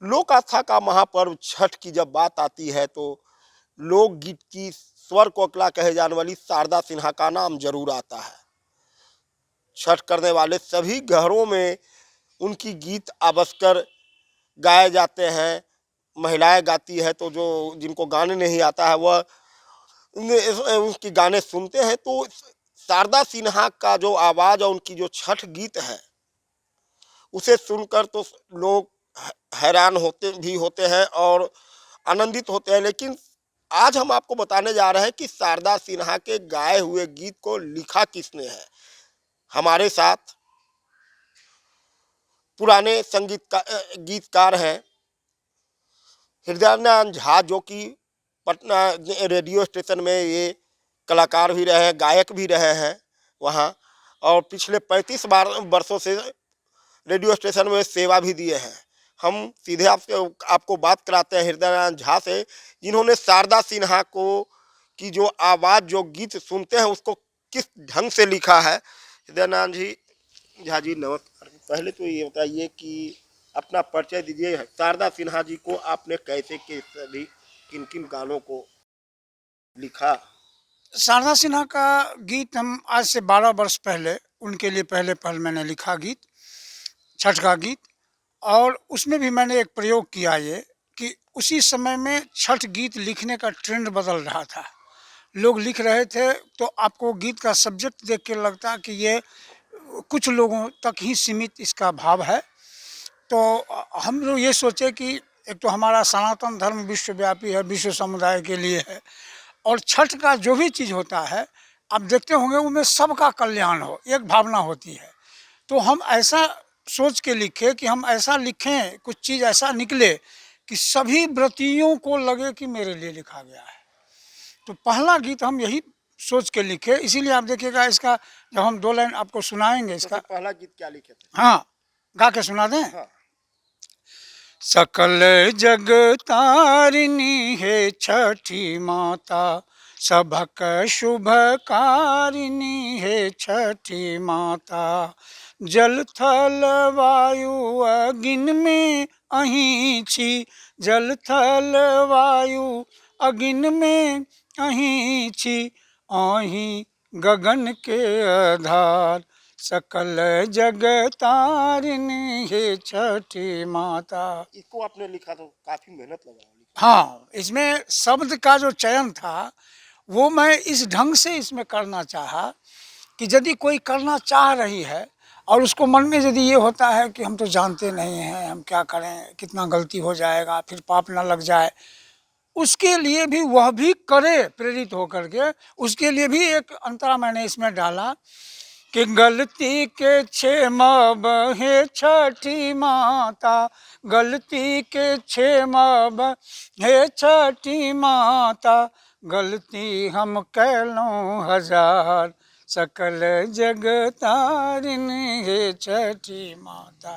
लोक आस्था का महापर्व छठ की जब बात आती है तो लोकगीत की स्वर कोकिला कहे जाने वाली शारदा सिन्हा का नाम जरूर आता है। छठ करने वाले सभी घरों में उनकी गीत आवश्यक गाए जाते हैं। महिलाएं गाती है तो जो जिनको गाने नहीं आता है वह उनके गाने सुनते हैं तो शारदा सिन्हा का जो आवाज़ और उनकी जो छठ गीत है उसे सुनकर तो लोग हैरान होते हैं और आनंदित होते हैं। लेकिन आज हम आपको बताने जा रहे हैं कि शारदा सिन्हा के गाए हुए गीत को लिखा किसने है। हमारे साथ पुराने गीतकार हैं हृदयानंद झा, जो कि पटना रेडियो स्टेशन में ये कलाकार भी रहे हैं, गायक भी रहे हैं वहाँ, और पिछले 35 वर्षों से रेडियो स्टेशन में सेवा भी दिए हैं। हम सीधे आपको बात कराते हैं हृदयानंद झा से, जिन्होंने शारदा सिन्हा को की जो आवाज़, जो गीत सुनते हैं उसको किस ढंग से लिखा है। हृदयानंद झा जी नमस्कार। पहले तो ये बताइए कि अपना परिचय दीजिए। शारदा सिन्हा जी को आपने कैसे के सभी किन किन गानों को लिखा। शारदा सिन्हा का गीत हम आज से 12 वर्ष पहले उनके लिए पहले मैंने लिखा गीत, छठ का गीत। और उसमें भी मैंने एक प्रयोग किया ये कि उसी समय में छठ गीत लिखने का ट्रेंड बदल रहा था। लोग लिख रहे थे तो आपको गीत का सब्जेक्ट देख के लगता कि ये कुछ लोगों तक ही सीमित इसका भाव है। तो हम लोग ये सोचे कि एक तो हमारा सनातन धर्म विश्वव्यापी है, विश्व समुदाय के लिए है, और छठ का जो भी चीज़ होता है आप देखते होंगे उनमें सबका कल्याण हो, एक भावना होती है। तो हम ऐसा सोच के लिखे कि हम ऐसा लिखें, कुछ चीज़ ऐसा निकले कि सभी व्रतियों को लगे कि मेरे लिए लिखा गया है। तो पहला गीत हम यही सोच के लिखे, इसीलिए आप देखिएगा इसका जब हम 2 लाइन आपको सुनाएंगे इसका। तो पहला गीत क्या लिखे थे? हाँ, गा के सुना दें। हाँ। सकल जग तारिणी है छठी माता, सबक शुभ कारिणी है छठी माता। जल थल वायु अगिन में अहीं छी, जल थल वायु अगिन में अहीं छी, अहीं गगन के आधार, सकल जग तारिणी है छठी माता। इसको आपने लिखा तो काफी मेहनत लगा। हाँ, इसमें शब्द का जो चयन था वो मैं इस ढंग से इसमें करना चाहा कि यदि कोई करना चाह रही है और उसको मन में यदि ये होता है कि हम तो जानते नहीं हैं, हम क्या करें, कितना गलती हो जाएगा, फिर पाप ना लग जाए, उसके लिए भी वह भी करे प्रेरित होकर के, उसके लिए भी एक अंतरा मैंने इसमें डाला कि गलती के क्षेम हे छठी माता, गलती के क्षेम हे छठी माता, गलती हम कैलों हजार, सकल जग तारिणी हे छठी माता।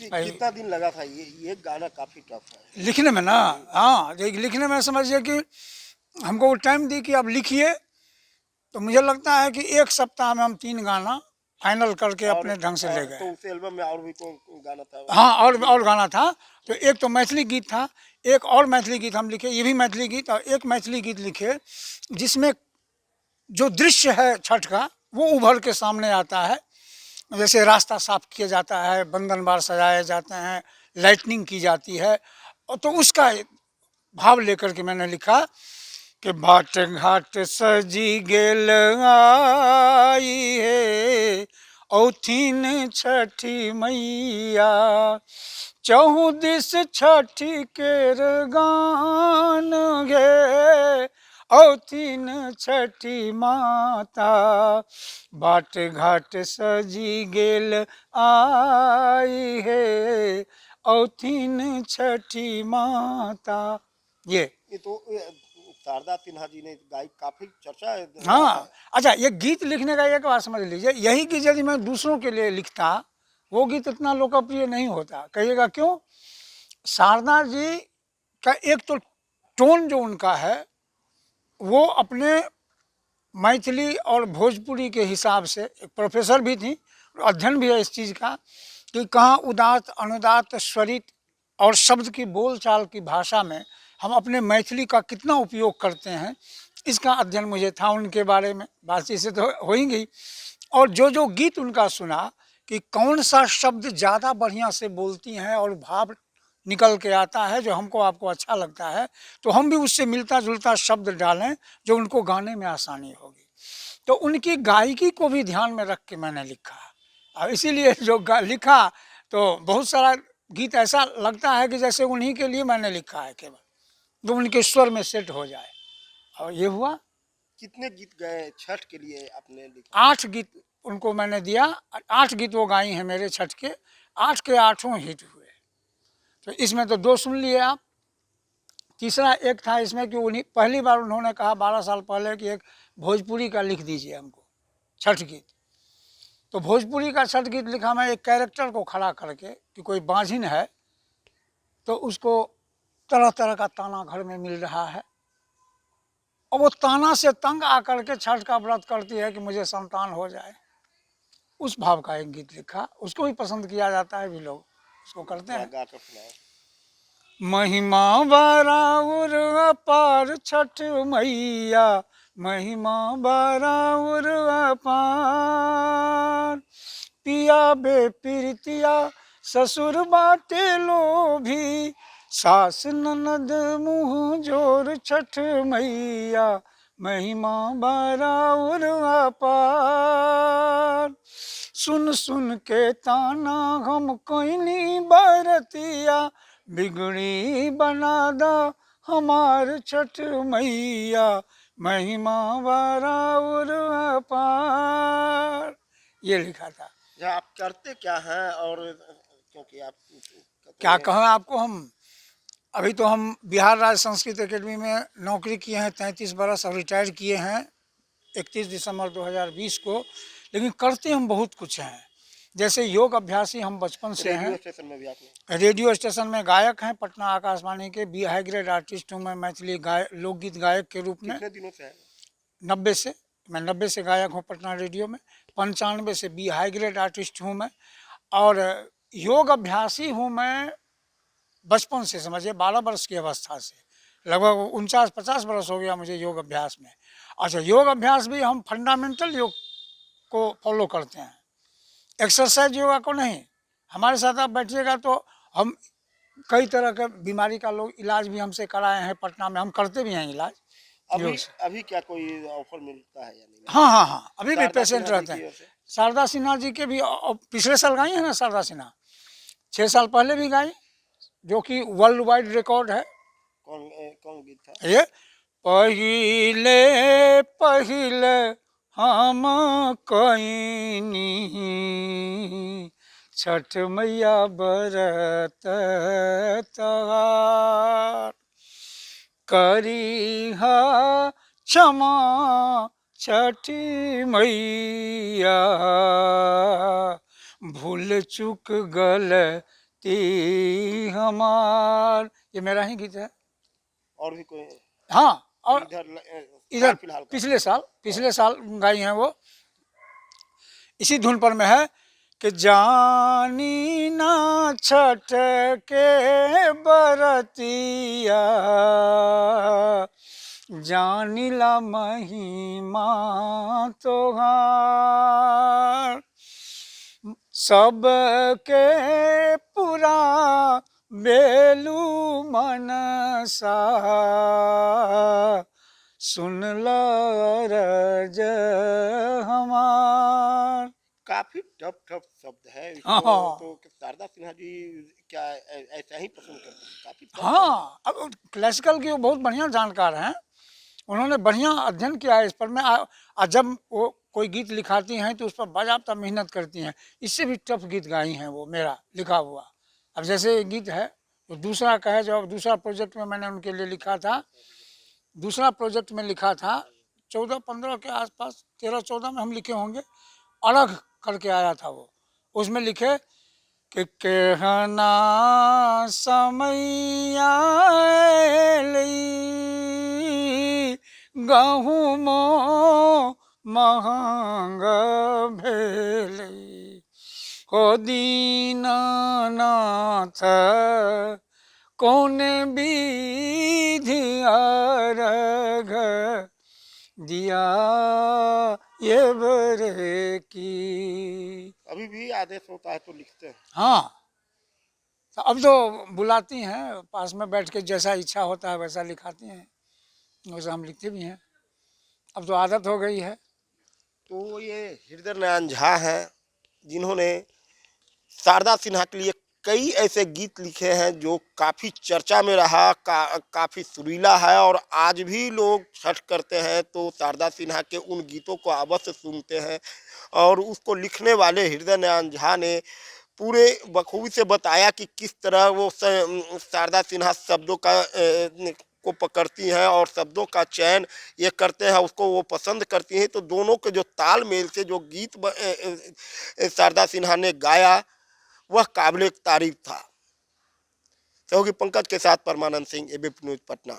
कितना दिन लगा था ये गाना? काफी टफ है लिखने में ना। हाँ, लिखने में समझिए कि हमको वो टाइम दी कि आप लिखिए, तो मुझे लगता है कि 1 सप्ताह में हम 3 गाना फाइनल करके अपने ढंग से ले गए। तो उस एल्बम में और भी तो गाना था? हाँ, और गाना था। तो एक तो मैथिली गीत था, एक और मैथिली गीत हम लिखे, ये भी मैथिली गीत, और एक मैथिली गीत लिखे जिसमें जो दृश्य है छठ का वो उभर के सामने आता है। जैसे रास्ता साफ किया जाता है, बंधन बार सजाए जाते हैं, लाइटनिंग की जाती है, और तो उसका भाव लेकर के मैंने लिखा कि बाट घाट सजी गेल आई है, औथिन छठी मैया, चहु दिस छठी केर गान गे, औथिन छठी माता, बाट घाट सजी गेल आई है, औथिन छठी माता। ये तो शारदा सिन्हा जी ने गाई, काफी चर्चा है। हाँ, अच्छा, ये गीत लिखने का एक बात समझ लीजिए, यही गीत यदि मैं दूसरों के लिए लिखता वो गीत इतना लोकप्रिय नहीं होता। कहिएगा क्यों? शारदा जी का एक तो टोन जो उनका है वो अपने मैथिली और भोजपुरी के हिसाब से, एक प्रोफेसर भी थी, अध्ययन भी है इस चीज़ का कि कहाँ उदात्त अनुदात्त स्वरित और शब्द की बोलचाल की भाषा में हम अपने मैथिली का कितना उपयोग करते हैं, इसका अध्ययन मुझे था उनके बारे में। बातचीत से तो हो ही गई। और जो गीत उनका सुना कि कौन सा शब्द ज़्यादा बढ़िया से बोलती हैं और भाव निकल के आता है जो हमको आपको अच्छा लगता है, तो हम भी उससे मिलता जुलता शब्द डालें जो उनको गाने में आसानी होगी। तो उनकी गायकी को भी ध्यान में रख के मैंने लिखा। और इसीलिए जो लिखा तो बहुत सारा गीत ऐसा लगता है कि जैसे उन्हीं के लिए मैंने लिखा है केवल, जो उनके स्वर में सेट हो जाए। और ये हुआ। कितने गीत गए छठ के लिए आपने लिखे? 8 गीत उनको मैंने दिया। 8 गीत वो गाई हैं मेरे छठ के। 8 के 8 हिट हुए। तो इसमें तो 2 सुन लिए आप। तीसरा एक था इसमें कि उन्हीं पहली बार उन्होंने कहा 12 साल पहले कि एक भोजपुरी का लिख दीजिए हमको छठ गीत। तो भोजपुरी का छठ गीत लिखा मैं एक कैरेक्टर को खड़ा करके कि कोई बाँझिन है, तो उसको तरह तरह का ताना घर में मिल रहा है, और वो ताना से तंग आकर के छठ का व्रत करती है कि मुझे संतान हो जाए। उस भाव का एक गीत लिखा, उसको भी पसंद किया जाता है, भी लोग उसको करते हैं। गा कर सुनाओ। महिमा बराउर अपार छठ मैया, महिमा बराउर अपार। पिया बे प्रीतिया ससुर बाटे लोभी, सास ननद मुँह जोर छठ मैया, महिमा बराउर अपार। सुन सुन के ताना हम कोइनी बरतिया, बिगड़ी बना दा हमार छठ मैया, महिमा बराउर अपार। ये लिखा था। या आप करते क्या हैं? और क्योंकि आप क्या कहें आपको, हम अभी तो हम बिहार राज्य संस्कृत अकेडमी में नौकरी किए हैं 33 बरस और रिटायर किए हैं 31 दिसंबर 2020 को। लेकिन करते हम बहुत कुछ हैं। जैसे योग अभ्यासी हम बचपन से हैं। रेडियो स्टेशन में भी आपने? रेडियो स्टेशन में गायक हैं, पटना आकाशवाणी के बी हाई ग्रेड आर्टिस्ट हूँ मैं, मैथिली लोकगीत गायक के रूप में। कितने दिनों से है? 90 से, मैं 90 से गायक हूँ पटना रेडियो में। 95 से बी हाई ग्रेड आर्टिस्ट हूँ मैं। और योग अभ्यासी हूँ मैं बचपन से, समझिए 12 वर्ष की अवस्था से। लगभग 49-50 वर्ष हो गया मुझे योग अभ्यास में। अच्छा, योग अभ्यास भी हम फंडामेंटल योग को फॉलो करते हैं, एक्सरसाइज योगा को नहीं। हमारे साथ आप बैठिएगा तो हम कई तरह के बीमारी का लोग इलाज भी हमसे कराए हैं पटना में, हम करते भी हैं इलाज अभी योग से। अभी क्या कोई ऑफर मिलता है या नहीं? हाँ हाँ हाँ, अभी भी शारदा पेशेंट सिन्हा जी रहते की हैं। ओर से? शारदा सिन्हा जी के भी पिछले साल गाई है ना शारदा सिन्हा, 6 साल पहले भी गाई, जो कि वर्ल्ड वाइड रिकॉर्ड है। कौन गीत था? ये पहिले पहिले हम कईनी छठ मैया बरत तहार, करीहा क्षमा छठी मैया, भूल चूक गलती हमार। ये मेरा ही गीत है। और भी कोई? हाँ, और इधर इधर फिलहाल पिछले साल गाई हैं वो, इसी धुन पर में है कि जानी ना छठ के बरतिया, जानिला महिमा तोहार, सबके पूरा बेलू मनसा, सुन रज हमार। काफी टफ शब्द है इसको। हाँ तो शारदा सिन्हा जी क्या ऐसा ही पसंद करते हैं? काफी टफ हाँ, अब क्लासिकल की वो बहुत बढ़िया जानकार हैं, उन्होंने बढ़िया अध्ययन किया है इस पर में। जब वो कोई गीत लिखाती हैं तो उस पर बाज़ाब्ता मेहनत करती हैं। इससे भी टफ गीत गाई हैं वो मेरा लिखा हुआ। अब जैसे एक गीत है तो दूसरा का है, जो दूसरा प्रोजेक्ट में मैंने उनके लिए लिखा था, दूसरा प्रोजेक्ट में लिखा था 14-15 के आसपास, 13-14 में हम लिखे होंगे, अलग करके आया था वो। उसमें लिखे कि कहना समैया एलई, गहुमो महंग भेलै, हो दीनानाथ कौन विधि अर्घ दिया ये बरे की। अभी भी आदेश होता है तो लिखते हैं। हाँ, तो अब तो बुलाती हैं पास में बैठ के, जैसा इच्छा होता है वैसा लिखाती हैं, वैसा हम लिखते भी हैं, अब तो आदत हो गई है। तो ये हृदय नारायण झा हैं जिन्होंने शारदा सिन्हा के लिए कई ऐसे गीत लिखे हैं जो काफ़ी चर्चा में रहा, काफ़ी सुरीला है, और आज भी लोग छठ करते हैं तो शारदा सिन्हा के उन गीतों को अवश्य सुनते हैं। और उसको लिखने वाले हृदय नारायण झा ने पूरे बखूबी से बताया कि किस तरह वो शारदा सिन्हा शब्दों का को पकड़ती हैं और शब्दों का चयन ये करते हैं, उसको वो पसंद करती हैं। तो दोनों के जो तालमेल से जो गीत शारदा सिन्हा ने गाया वह काबिल तारीफ था। सहयोगी पंकज के साथ परमानंद सिंह, एबीपी न्यूज़ पटना।